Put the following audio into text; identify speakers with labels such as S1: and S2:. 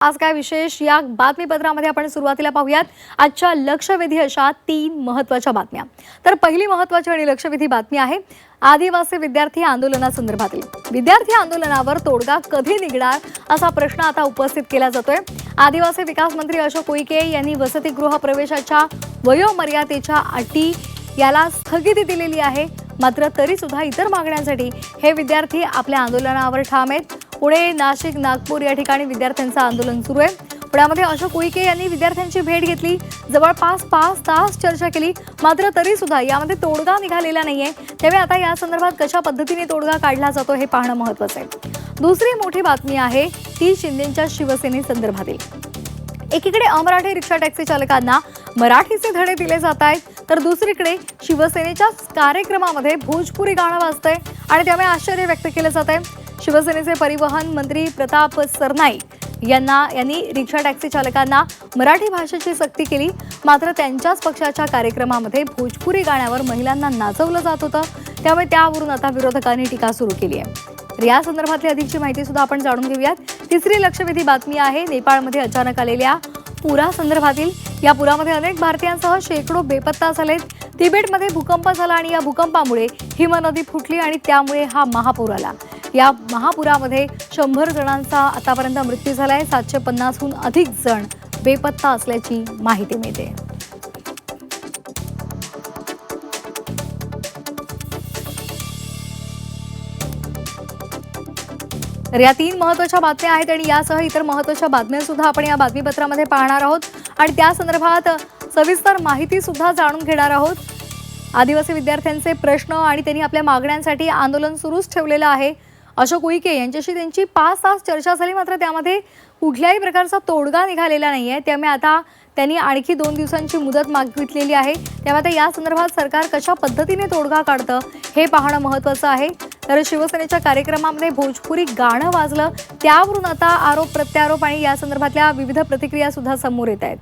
S1: आज काय विशेष या बातमीपत्रामध्ये आपण सुरुवातीला पाहूयात आजच्या लक्षवेधी अशा 3 महत्त्वाच्या बातम्या। तर पहिली महत्त्वाची आणि लक्षवेधी बातमी आहे आदिवासी विद्यार्थी आंदोलनासंदर्भातील। विद्यार्थी आंदोलनावर तोडगा कधी निघणार असा प्रश्न आता उपस्थित केला जातोय। आदिवासी विकास मंत्री अशोक उईके यांनी वसतिगृह प्रवेशाच्या वयोमर्यादेच्या अटी याला स्थगिती दिलेली आहे। मात्र तरी सुद्धा इतर मागण्यांसाठी हे विद्यार्थी आपल्या आंदोलनावर ठाम आहेत। पुणे, नाशिक, नागपूर या ठिकाणी विद्यार्थ्यांचं आंदोलन सुरू आहे। पुण्यामध्ये अशोक उईके यांनी विद्यार्थ्यांची भेट घेतली, जवळपास 5 तास चर्चा केली, मात्र तरी सुद्धा यामध्ये तोडगा निघालेला नाहीये। त्यामुळे आता या संदर्भात कशा पद्धतीने तोडगा काढला जातो हे पाहणं महत्त्वाचं आहे। दुसरी मोठी बातमी आहे ती शिंदेंच्या शिवसेनेसंदर्भातील। एकीकडे अमराठी रिक्षा टॅक्सी चालकांना मराठीचे धडे दिले जात आहेत, तर दुसरीकडे शिवसेनेच्या कार्यक्रमामध्ये भोजपुरी गाणं वाजतंय आणि त्यामुळे आश्चर्य व्यक्त केलं जात आहे। शिवसेनेचे परिवहन मंत्री प्रताप सरनाईक यांनी रिक्षा टॅक्सी चालकांना मराठी भाषेची सक्ती केली, मात्र त्यांच्याच पक्षाच्या कार्यक्रमामध्ये भोजपुरी गाण्यावर महिलांना नाचवलं जात होतं। त्यामुळे त्यावरून आता विरोधकांनी टीका सुरू केली आहे। तर या संदर्भातली अधिकची माहिती सुद्धा आपण जाणून घेऊयात। तिसरी लक्षवेधी बातमी आहे नेपाळमध्ये अचानक आलेल्या पुरासंदर्भातील। या पुरामध्ये अनेक भारतीयांसह शेकडो बेपत्ता झालेत। तिबेटमध्ये भूकंप झाला आणि या भूकंपामुळे हिमनदी फुटली आणि त्यामुळे हा महापूर आला। या महापुरामध्ये 100 जणांचा आतापर्यंत मृत्यू झालाय। 750हून अधिक जण बेपत्ता असल्याची माहिती मिळते। तर या 3 महत्त्वाच्या बातम्या आहेत आणि यासह इतर महत्त्वाच्या बातम्या सुद्धा आपण या बातमीपत्रामध्ये पाहणार आहोत आणि त्या संदर्भात सविस्तर माहिती सुद्धा जाणून घेणार आहोत। आदिवासी विद्यार्थ्यांचे प्रश्न आणि त्यांनी आपल्या मागण्यांसाठी आंदोलन सुरूच ठेवलेलं आहे। अशोक उईके यांच्याशी त्यांची 5 तास चर्चा झाली, मात्र त्यामध्ये कुठल्याही प्रकारचा तोडगा निघालेला नाहीये। त्यामुळे आता त्यांनी आणखी 2 दिवसांची मुदत मागितलेली आहे। त्यामुळे आता या संदर्भात सरकार कशा पद्धतीने तोडगा काढतं हे पाहणं महत्त्वाचं आहे। तर शिवसेनेच्या कार्यक्रमामध्ये भोजपुरी गाणं वाजलं, त्यावरून आता आरोप प्रत्यारोप आणि या संदर्भातल्या विविध प्रतिक्रिया सुद्धा समोर येत आहेत।